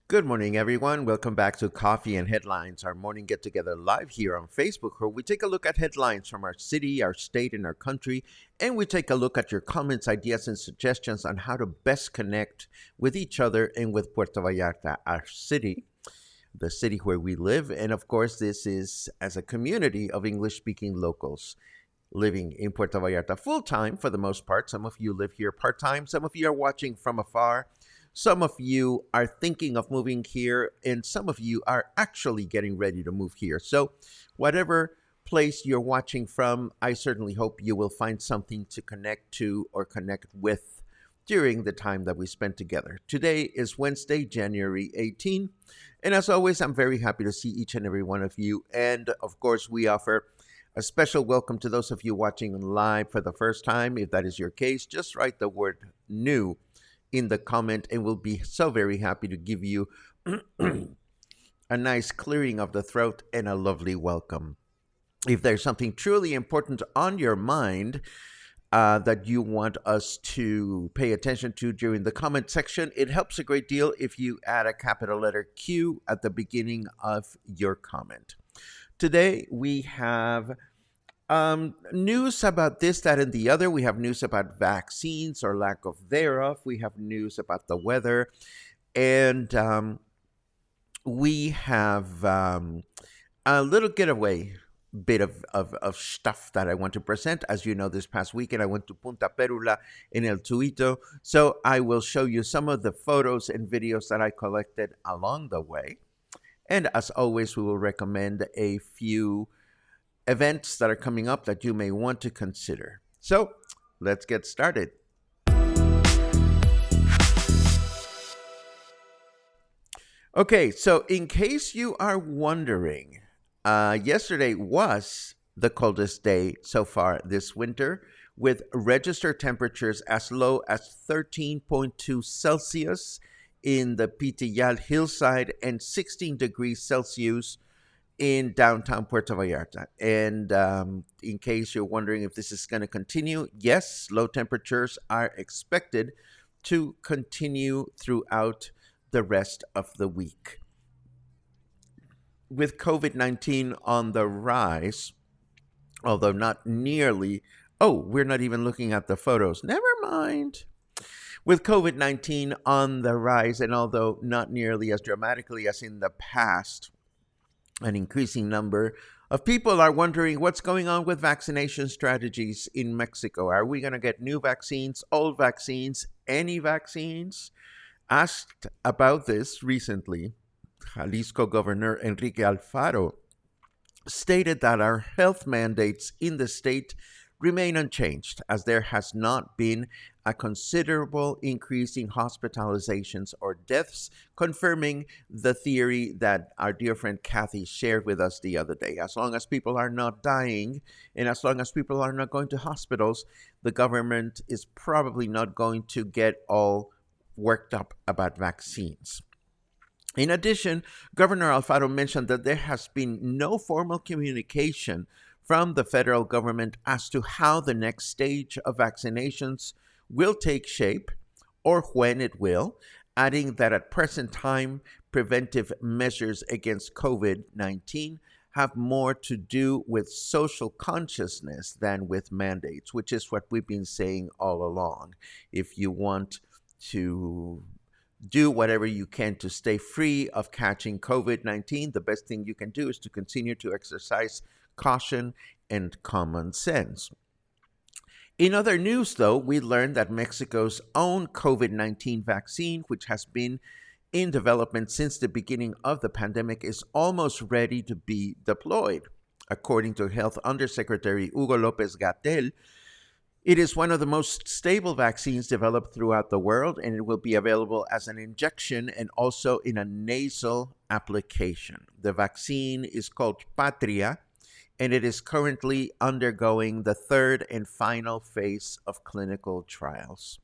Good morning, everyone. Welcome back to Coffee and Headlines, our morning get together live here on Facebook, where we take a look at headlines from our city, our state, and our country, and we take a look at your comments, ideas, and suggestions on how to best connect with each other and with Puerto Vallarta, our city, the city where we live. And of course, this is as a community of English speaking locals living in Puerto Vallarta full time for the most part. Some of you live here part time, some of you are watching from afar. Some of you are thinking of moving here, and some of you are actually getting ready to move here. So whatever place you're watching from, I certainly hope you will find something to connect to or connect with during the time that we spend together. Today is Wednesday, January 18, and as always, I'm very happy to see each and every one of you. And of course, we offer a special welcome to those of you watching live for the first time. If that is your case, just write the word new in the comment, and we'll be so very happy to give you a nice clearing of the throat and a lovely welcome. If there's something truly important on your mind that you want us to pay attention to during the comment section, it helps a great deal if you add a capital letter Q at the beginning of your comment. Today we have news about this, that, and the other. We have news about vaccines or lack of thereof. We have news about the weather. And we have a little getaway bit of stuff that I want to present. As you know, this past weekend, I went to Punta Perula in El Tuito. So I will show you some of the photos and videos that I collected along the way. And as always, we will recommend a few events that are coming up that you may want to consider. So let's get started. Okay, so in case you are wondering, yesterday was the coldest day so far this winter, with registered temperatures as low as 13.2 Celsius in the Pitillal hillside and 16 degrees Celsius in downtown Puerto Vallarta. And in case you're wondering if this is going to continue, yes, low temperatures are expected to continue throughout the rest of the week. With COVID-19 on the rise, although not nearly, we're not even looking at the photos. Never mind. With COVID-19 on the rise, and although not nearly as dramatically as in the past, an increasing number of people are wondering what's going on with vaccination strategies in Mexico. Are we going to get new vaccines, old vaccines, any vaccines? Asked about this recently, Jalisco Governor Enrique Alfaro stated that our health mandates in the state remain unchanged, as there has not been a considerable increase in hospitalizations or deaths, confirming the theory that our dear friend Kathy shared with us the other day. As long as people are not dying and as long as people are not going to hospitals, the government is probably not going to get all worked up about vaccines. In addition, Governor Alfaro mentioned that there has been no formal communication from the federal government as to how the next stage of vaccinations will take shape or when it will, adding that at present time, preventive measures against COVID 19 have more to do with social consciousness than with mandates, which is what we've been saying all along. If you want to do whatever you can to stay free of catching COVID 19, the best thing you can do is to continue to exercise caution and common sense. In other news, though, we learned that Mexico's own COVID 19 vaccine, which has been in development since the beginning of the pandemic, is almost ready to be deployed. According to Health Undersecretary Hugo Lopez Gatell, it is one of the most stable vaccines developed throughout the world, and it will be available as an injection and also in a nasal application. The vaccine is called Patria, and it is currently undergoing the third and final phase of clinical trials.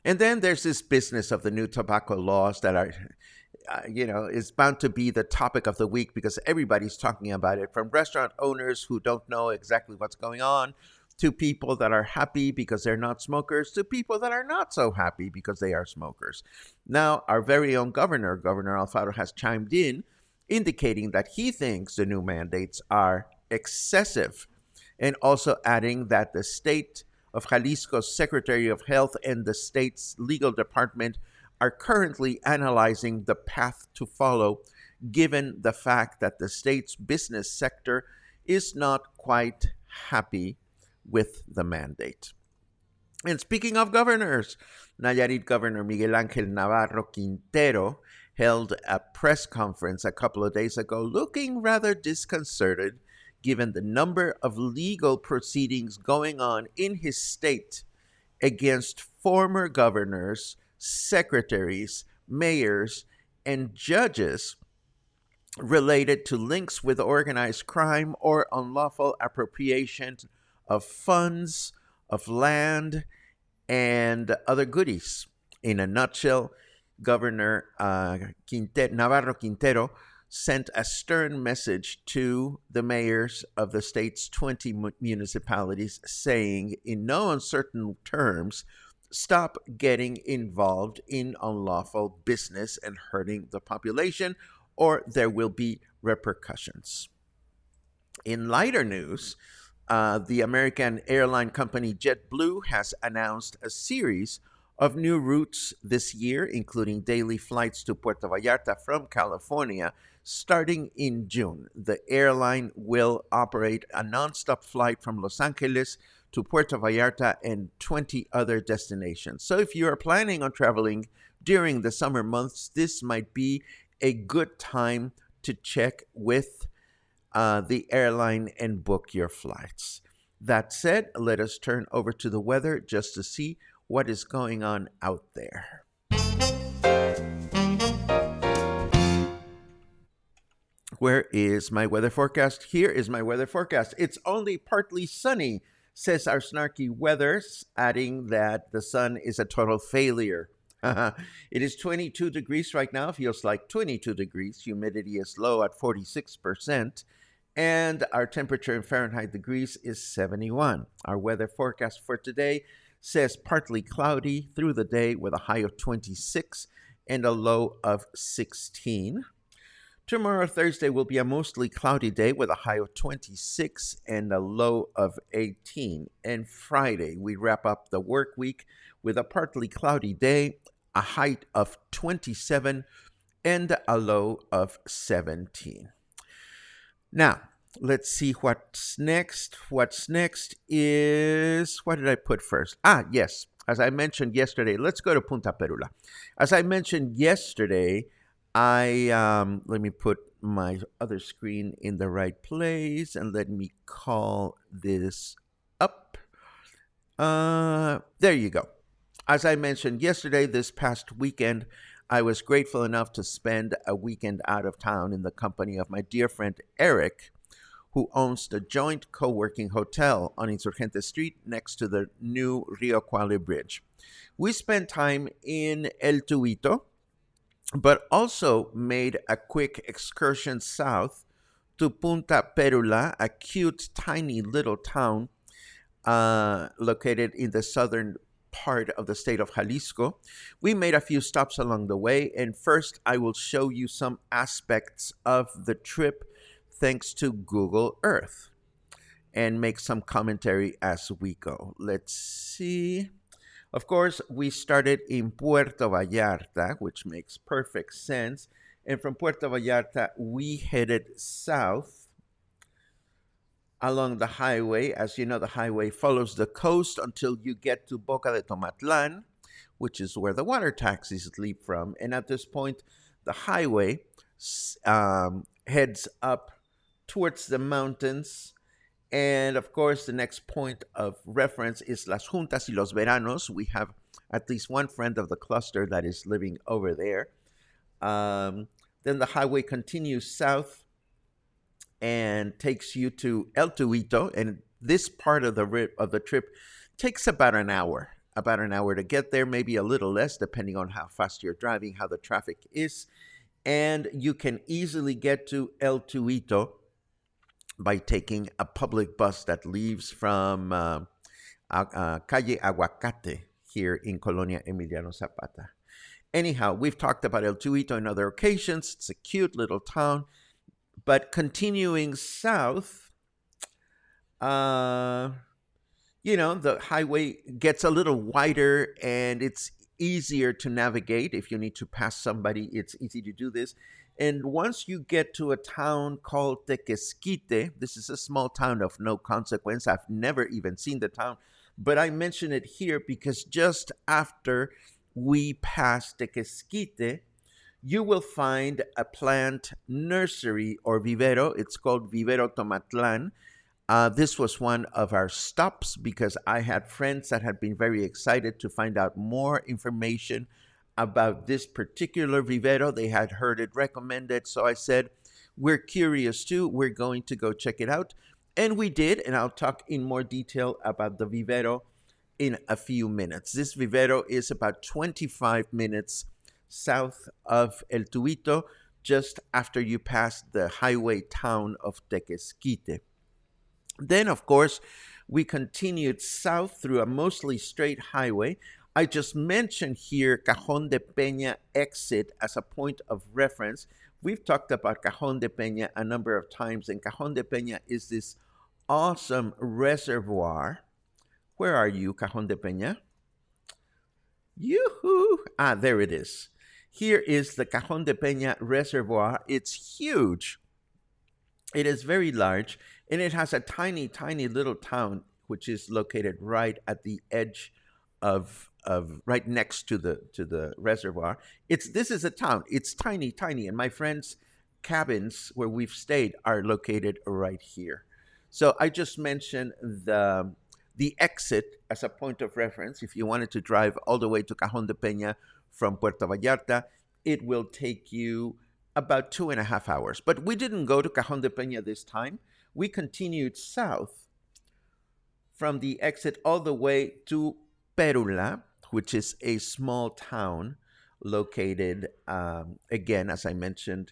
And then there's this business of the new tobacco laws that are, is bound to be the topic of the week because everybody's talking about it, from restaurant owners who don't know exactly what's going on, to people that are happy because they're not smokers, to people that are not so happy because they are smokers. Now, our very own Governor Alfaro, has chimed in, indicating that he thinks the new mandates are excessive, and also adding that the state of Jalisco's Secretary of Health and the state's legal department are currently analyzing the path to follow, given the fact that the state's business sector is not quite happy with the mandate. And speaking of governors, Nayarit Governor Miguel Ángel Navarro Quintero held a press conference a couple of days ago looking rather disconcerted given the number of legal proceedings going on in his state against former governors, secretaries, mayors, and judges related to links with organized crime or unlawful appropriation of funds, of land, and other goodies. In a nutshell, Governor Navarro Quintero sent a stern message to the mayors of the state's 20 municipalities saying, in no uncertain terms, stop getting involved in unlawful business and hurting the population, or there will be repercussions. In lighter news, the American airline company JetBlue has announced a series of new routes this year, including daily flights to Puerto Vallarta from California, starting in June. The airline will operate a nonstop flight from Los Angeles to Puerto Vallarta and 20 other destinations. So if you are planning on traveling during the summer months, this might be a good time to check with the airline and book your flights. That said, let us turn over to the weather just to see what is going on out there. Where is my weather forecast? Here is my weather forecast. It's only partly sunny, says our snarky weather, adding that the sun is a total failure. It is 22 degrees right now, feels like 22 degrees. Humidity is low at 46%. And our temperature in Fahrenheit degrees is 71. Our weather forecast for today says partly cloudy through the day with a high of 26 and a low of 16. Tomorrow, Thursday, will be a mostly cloudy day with a high of 26 and a low of 18. And Friday, we wrap up the work week with a partly cloudy day, a high of 27 and a low of 17. Now, let's see what's next. What's next is, what did I put first? Yes. As I mentioned yesterday, let's go to Punta Perula. As I mentioned yesterday, let me put my other screen in the right place and let me call this up. There you go. As I mentioned yesterday, this past weekend, I was grateful enough to spend a weekend out of town in the company of my dear friend Eric, who owns the joint co-working hotel on Insurgente Street next to the new Rio Quale Bridge. We spent time in El Tuito, but also made a quick excursion south to Punta Perula, a cute, tiny little town located in the southern part of the state of Jalisco. We made a few stops along the way, and first I will show you some aspects of the trip thanks to Google Earth and make some commentary as we go. Let's see. Of course, we started in Puerto Vallarta, which makes perfect sense. And from Puerto Vallarta, we headed south along the highway. As you know, the highway follows the coast until you get to Boca de Tomatlan, which is where the water taxis leave from. And at this point, the highway heads up towards the mountains. And of course, the next point of reference is Las Juntas y los Veranos. We have at least one friend of the cluster that is living over there. Then the highway continues south and takes you to El Tuito, and this part of the trip takes about an hour to get there, maybe a little less depending on how fast you're driving, how the traffic is, and you can easily get to El Tuito by taking a public bus that leaves from Calle Aguacate here in Colonia Emiliano Zapata. Anyhow, we've talked about El Tuito on other occasions. It's a cute little town. But continuing south, the highway gets a little wider and it's easier to navigate. If you need to pass somebody, it's easy to do this. And once you get to a town called Tequesquite, this is a small town of no consequence. I've never even seen the town, but I mention it here because just after we pass Tequesquite, you will find a plant nursery or vivero. It's called Vivero Tomatlan. This was one of our stops because I had friends that had been very excited to find out more information about this particular vivero. They had heard it recommended. So I said, we're curious too. We're going to go check it out. And we did. And I'll talk in more detail about the vivero in a few minutes. This vivero is about 25 minutes south of El Tuito, just after you pass the highway town of Tequesquite. Then, of course, we continued south through a mostly straight highway. I just mentioned here Cajon de Peña exit as a point of reference. We've talked about Cajon de Peña a number of times, and Cajon de Peña is this awesome reservoir. Where are you, Cajon de Peña? Yoo-hoo! Ah, there it is. Here is the Cajon de Peña Reservoir. It's huge. It is very large, and it has a tiny, tiny little town which is located right at the edge of right next to the reservoir. This is a town. It's tiny, tiny, and my friends' cabins where we've stayed are located right here. So I just mentioned the exit as a point of reference. If you wanted to drive all the way to Cajon de Peña from Puerto Vallarta, it will take you about 2.5 hours. But we didn't go to Cajon de Peña this time. We continued south from the exit all the way to Perula, which is a small town located, again, as I mentioned,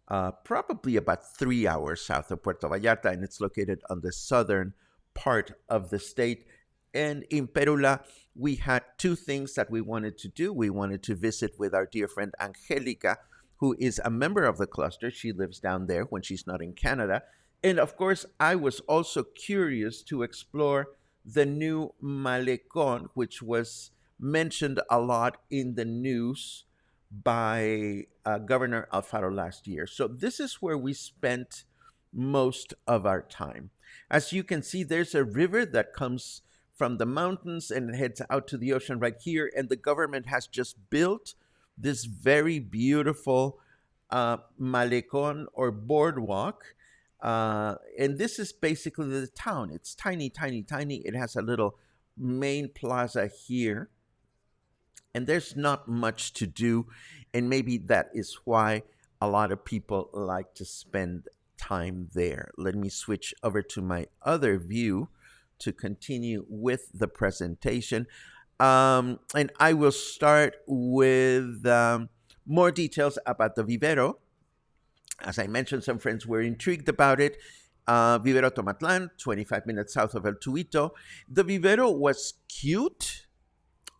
probably about 3 hours south of Puerto Vallarta, and it's located on the southern part of the state. And in Perula, we had two things that we wanted to do. We wanted to visit with our dear friend Angelica, who is a member of the cluster. She lives down there when she's not in Canada. And of course, I was also curious to explore the new Malecón, which was mentioned a lot in the news by Governor Alfaro last year. So this is where we spent most of our time. As you can see, there's a river that comes from the mountains and heads out to the ocean right here. And the government has just built this very beautiful malecón or boardwalk. And this is basically the town. It's tiny, tiny, tiny. It has a little main plaza here. And there's not much to do. And maybe that is why a lot of people like to spend time there. Let me switch over to my other view to continue with the presentation. And I will start with More details about the vivero. As I mentioned, some friends were intrigued about it. Vivero Tomatlan, 25 minutes south of El Tuito. The vivero was cute.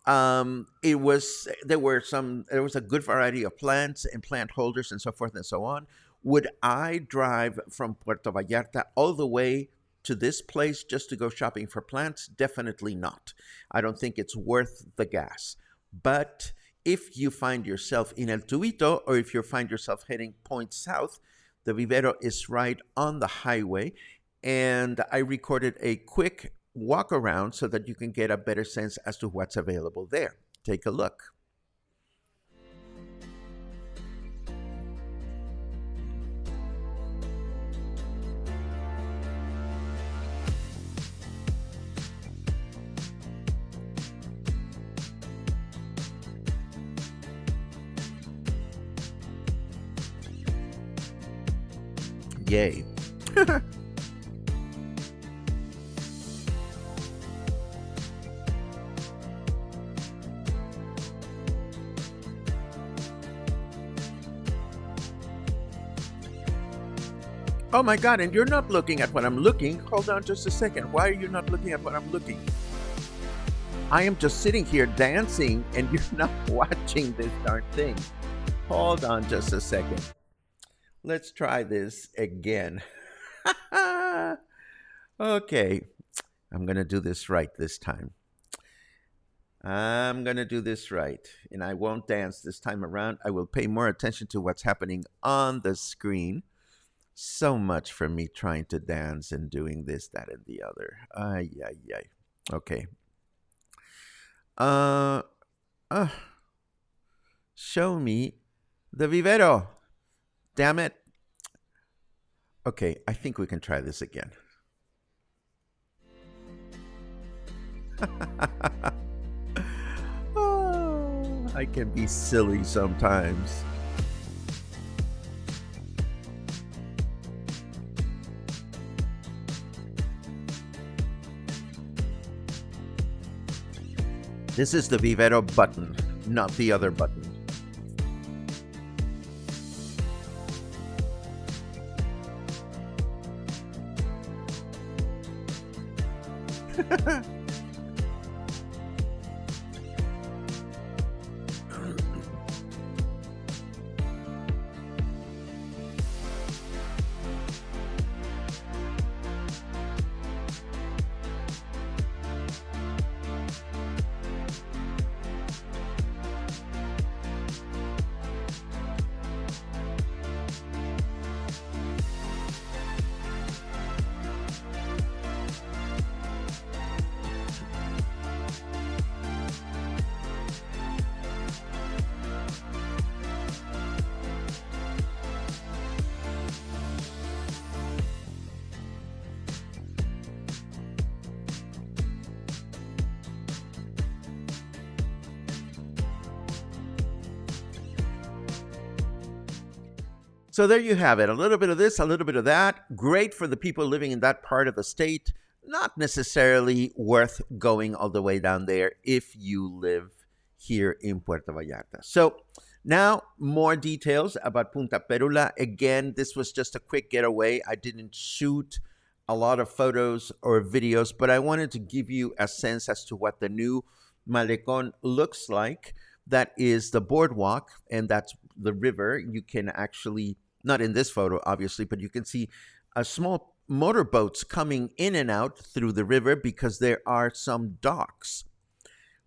It was there was a good variety of plants and plant holders and so forth and so on. Would I drive from Puerto Vallarta all the way to this place just to go shopping for plants? Definitely not. I don't think it's worth the gas. But if you find yourself in El Tuito, or if you find yourself heading point south, the vivero is right on the highway. And I recorded a quick walk around so that you can get a better sense as to what's available there. Take a look. Yay. Oh my God, and you're not looking at what I'm looking. Hold on just a second. Why are you not looking at what I'm looking? I am just sitting here dancing and you're not watching this darn thing. Hold on just a second. Let's try this again. Okay, I'm going to do this right this time. I'm going to do this right. And I won't dance this time around. I will pay more attention to what's happening on the screen. So much for me trying to dance and doing this, that, and the other. Ay, ay, ay. Okay. Uh, uh, Show me the vivero. Damn it. Okay, I think we can try this again. Oh, I can be silly sometimes. This is the vivero button, not the other button. So there you have it. A little bit of this, a little bit of that. Great for the people living in that part of the state. Not necessarily worth going all the way down there if you live here in Puerto Vallarta. So now more details about Punta Perula. Again, this was just a quick getaway. I didn't shoot a lot of photos or videos, but I wanted to give you a sense as to what the new Malecon looks like. That is the boardwalk, and that's the river. You can actually, not in this photo, obviously, but you can see a small motorboats coming in and out through the river because there are some docks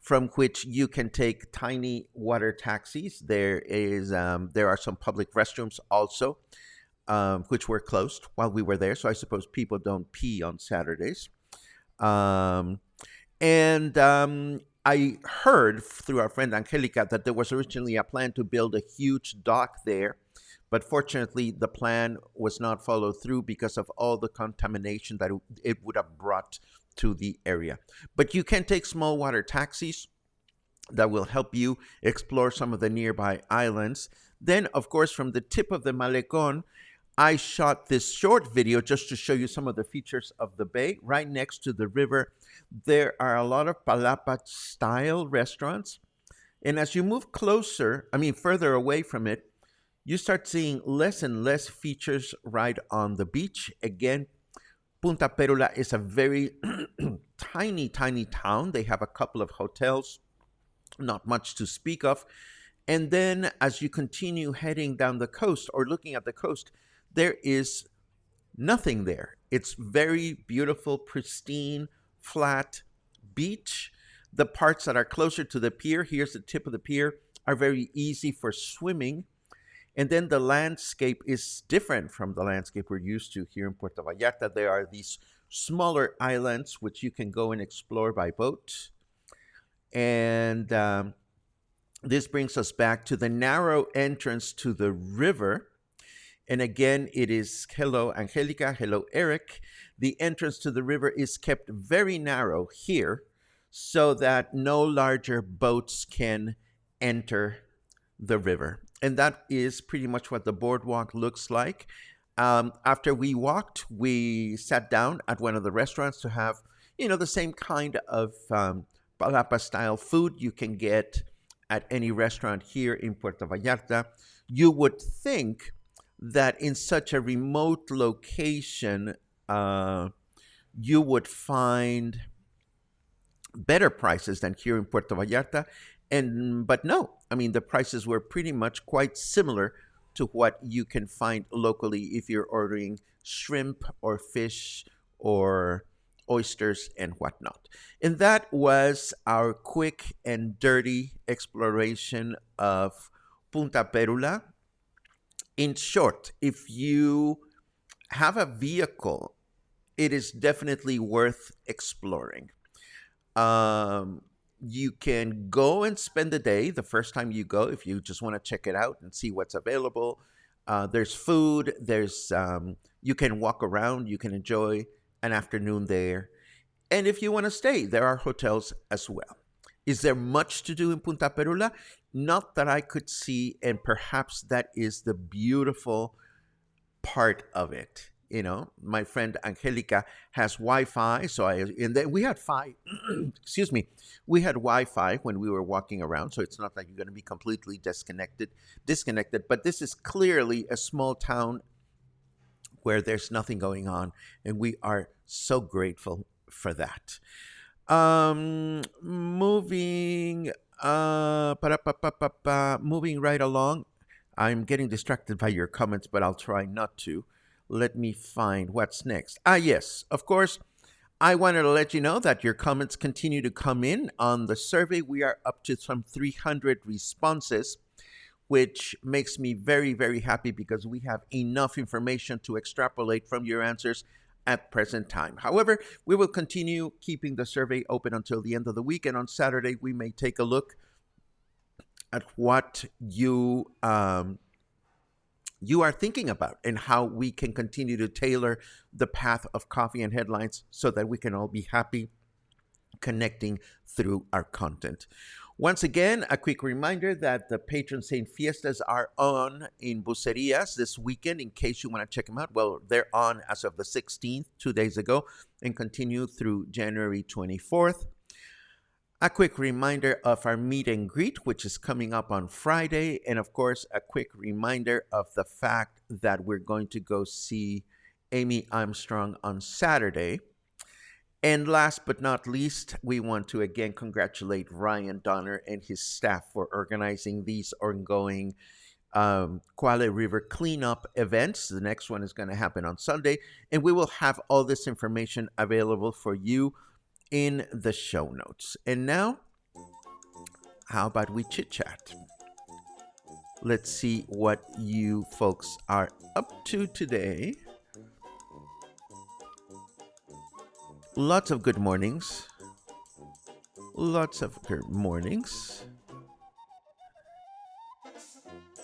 from which you can take tiny water taxis. There are some public restrooms also, which were closed while we were there. So I suppose people don't pee on Saturdays. And I heard through our friend Angelica that there was originally a plan to build a huge dock there, but fortunately the plan was not followed through because of all the contamination that it would have brought to the area. But you can take small water taxis that will help you explore some of the nearby islands. Then, of course, from the tip of the Malecon, I shot this short video just to show you some of the features of the bay. Right next to the river, there are a lot of palapa-style restaurants. And as you move closer, I mean, further away from it, you start seeing less and less features right on the beach. Again, Punta Perula is a very tiny, tiny town. They have a couple of hotels, not much to speak of. And then as you continue heading down the coast or looking at the coast, there is nothing there. It's very beautiful, pristine, flat beach. The parts that are closer to the pier, here's the tip of the pier, are very easy for swimming. And then the landscape is different from the landscape we're used to here in Puerto Vallarta. There are these smaller islands which you can go and explore by boat. And this brings us back to the narrow entrance to the river. And again, it is hello, Angelica, hello, Eric. The entrance to the river is kept very narrow here so that no larger boats can enter the river. And that is pretty much what the boardwalk looks like. After we walked, we sat down at one of the restaurants to have, the same kind of palapa style food you can get at any restaurant here in Puerto Vallarta. You would think that in such a remote location, you would find better prices than here in Puerto Vallarta. But no, I mean, the prices were pretty much quite similar to what you can find locally if you're ordering shrimp or fish or oysters and whatnot. And that was our quick and dirty exploration of Punta Perula. In short, if you have a vehicle, it is definitely worth exploring. You can go and spend the day the first time you go if you just want to check it out and see what's available. There's food. You can walk around. You can enjoy an afternoon there. And if you want to stay, there are hotels as well. Is there much to do in Punta Perula? Not that I could see, and perhaps that is the beautiful part of it. My friend Angelica has Wi-Fi, and then we had excuse me, we had Wi-Fi when we were walking around, so it's not like you're going to be completely disconnected. But this is clearly a small town where there's nothing going on, and we are so grateful for that. Moving moving right along. I'm getting distracted by your comments, but I'll try not to. Let me find what's next. Yes, of course. I wanted to let you know that your comments continue to come in on the survey. We are up to some 300 responses, which makes me very, very happy because we have enough information to extrapolate from your answers at present time. However, we will continue keeping the survey open until the end of the week, and on Saturday we may take a look at what you are thinking about and how we can continue to tailor the path of coffee and headlines so that we can all be happy connecting through our content. Once again, a quick reminder that the Patron Saint Fiestas are on in Bucerias this weekend. In case you want to check them out, well, they're on as of the 16th, 2 days ago, and continue through January 24th. A quick reminder of our meet and greet, which is coming up on Friday. And of course, a quick reminder of the fact that we're going to go see Amy Armstrong on Saturday. And last but not least, we want to again congratulate Ryan Donner and his staff for organizing these ongoing Quale River cleanup events. The next one is going to happen on Sunday. And we will have all this information available for you in the show notes. And now, how about we chit chat? Let's see what you folks are up to today. Lots of good mornings. Lots of good mornings.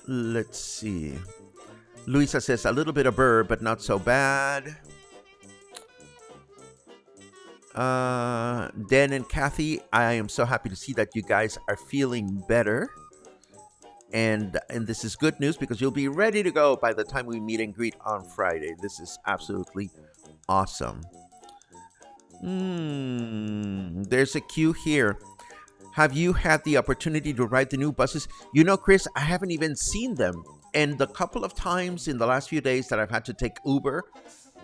Let's see. Luisa says a little bit of burr, but not so bad. Dan and Kathy, I am so happy to see that you guys are feeling better. And this is good news because you'll be ready to go by the time we meet and greet on Friday. This is absolutely awesome. There's a cue here. Have you had the opportunity to ride the new buses? Chris, I haven't even seen them. And the couple of times in the last few days that I've had to take Uber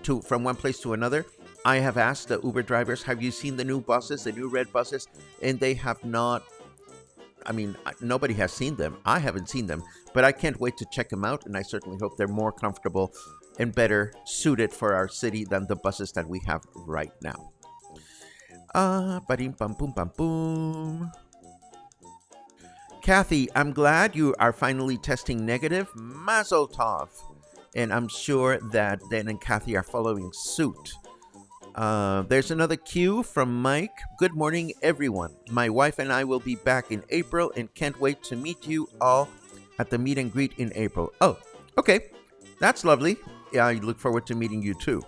to from one place to another, I have asked the Uber drivers, have you seen the new buses, the new red buses? And they have not. I mean, nobody has seen them. I haven't seen them, but I can't wait to check them out. And I certainly hope they're more comfortable and better suited for our city than the buses that we have right now. Ba-ding, bum, boom, bum, boom. Kathy, I'm glad you are finally testing negative. Mazel tov. And I'm sure that Dan and Kathy are following suit. There's another cue from Mike. Good morning, everyone. My wife and I will be back in April and can't wait to meet you all at the meet and greet in April. Oh, okay. That's lovely. Yeah, I look forward to meeting you too.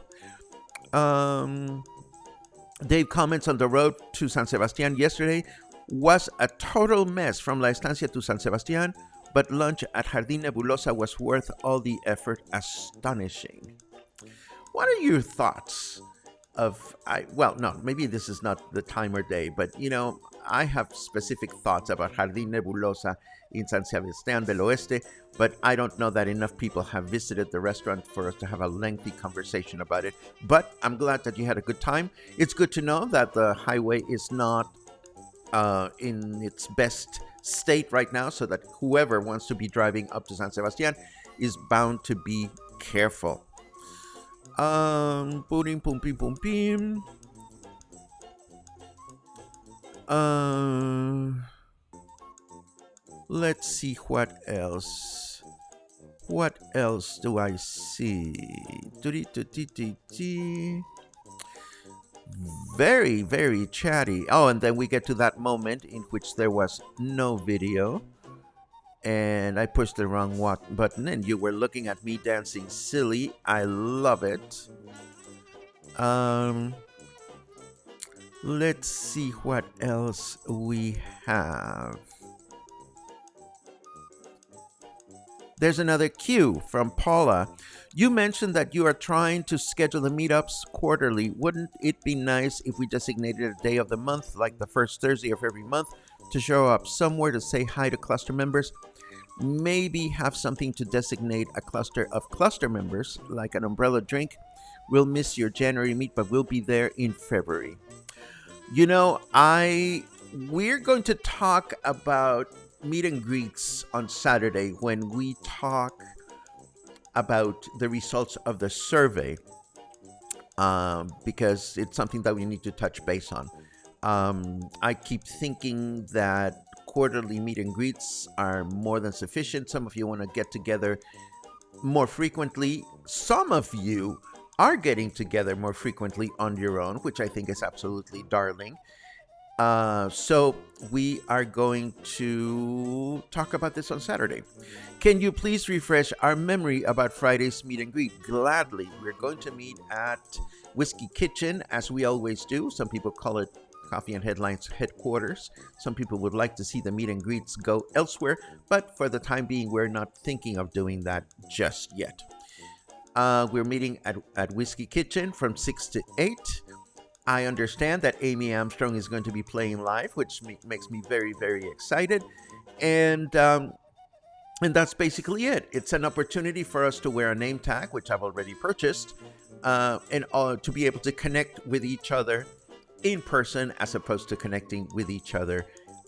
Dave comments on the road to San Sebastian yesterday was a total mess from La Estancia to San Sebastian, but lunch at Jardín Nebulosa was worth all the effort. Astonishing. What are your thoughts of, no, maybe this is not the time or day, but I have specific thoughts about Jardín Nebulosa in San Sebastián del Oeste, but I don't know that enough people have visited the restaurant for us to have a lengthy conversation about it. But I'm glad that you had a good time. It's good to know that the highway is not in its best state right now, so that whoever wants to be driving up to San Sebastián is bound to be careful. Boom, boom, boom, boom, boom. Let's see what else. What else do I see? Very, very chatty. Oh, and then we get to that moment in which there was no video. And I pushed the wrong button, and you were looking at me dancing silly. I love it. Let's see what else we have. There's another cue from Paula. You mentioned that you are trying to schedule the meetups quarterly. Wouldn't it be nice if we designated a day of the month, like the first Thursday of every month, to show up somewhere to say hi to cluster members? Maybe have something to designate a cluster of cluster members, like an umbrella drink. We'll miss your January meet, but we'll be there in February. We're going to talk about meet and greets on Saturday when we talk about the results of the survey, because it's something that we need to touch base on. I keep thinking that quarterly meet and greets are more than sufficient. Some of you want to get together more frequently. Some of you are getting together more frequently on your own, which I think is absolutely darling. So we are going to talk about this on Saturday. Can you please refresh our memory about Friday's meet and greet? Gladly. We're going to meet at Whiskey Kitchen, as we always do. Some people call it Coffee and Headlines headquarters. Some people would like to see the meet and greets go elsewhere, but for the time being, we're not thinking of doing that just yet. We're meeting at Whiskey Kitchen from 6 to 8. I understand that Amy Armstrong is going to be playing live, which makes me very, very excited. And that's basically it. It's an opportunity for us to wear a name tag, which I've already purchased, and to be able to connect with each other in person as opposed to connecting with each other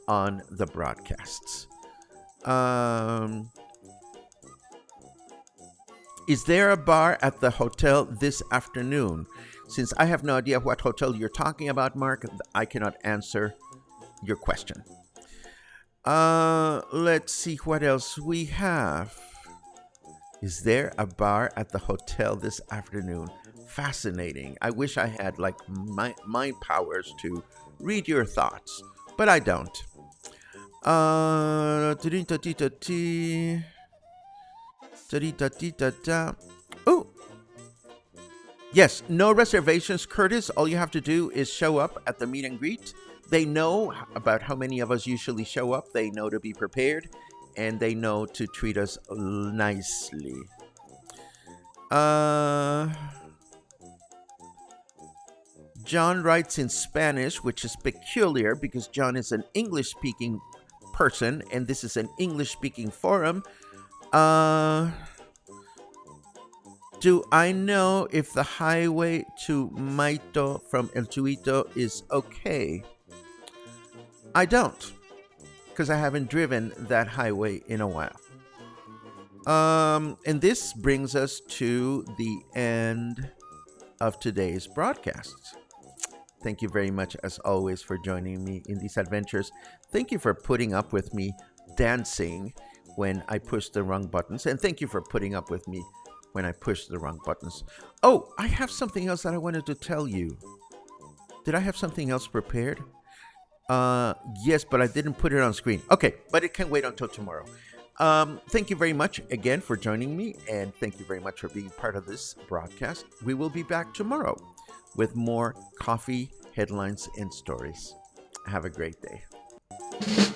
on the broadcasts. Is there a bar at the hotel this afternoon? Since I have no idea what hotel you're talking about, Mark, I cannot answer your question. Let's see what else we have. Is there a bar at the hotel this afternoon? Fascinating. I wish I had mind powers to read your thoughts, but I don't. Oh, yes, no reservations, Curtis. All you have to do is show up at the meet and greet. They know about how many of us usually show up. They know to be prepared, and they know to treat us nicely. John writes in Spanish, which is peculiar because John is an English speaking person and this is an English speaking forum. Do I know if the highway to Maito from El Chuito is okay? I don't, because I haven't driven that highway in a while. And this brings us to the end of today's broadcast. Thank you very much, as always, for joining me in these adventures. Thank you for putting up with me dancing when I push the wrong buttons. And thank you for putting up with me when I push the wrong buttons. Oh, I have something else that I wanted to tell you. Did I have something else prepared? Yes, but I didn't put it on screen. Okay, but it can wait until tomorrow. Thank you very much again for joining me, and thank you very much for being part of this broadcast. We will be back tomorrow with more coffee, headlines, and stories. Have a great day.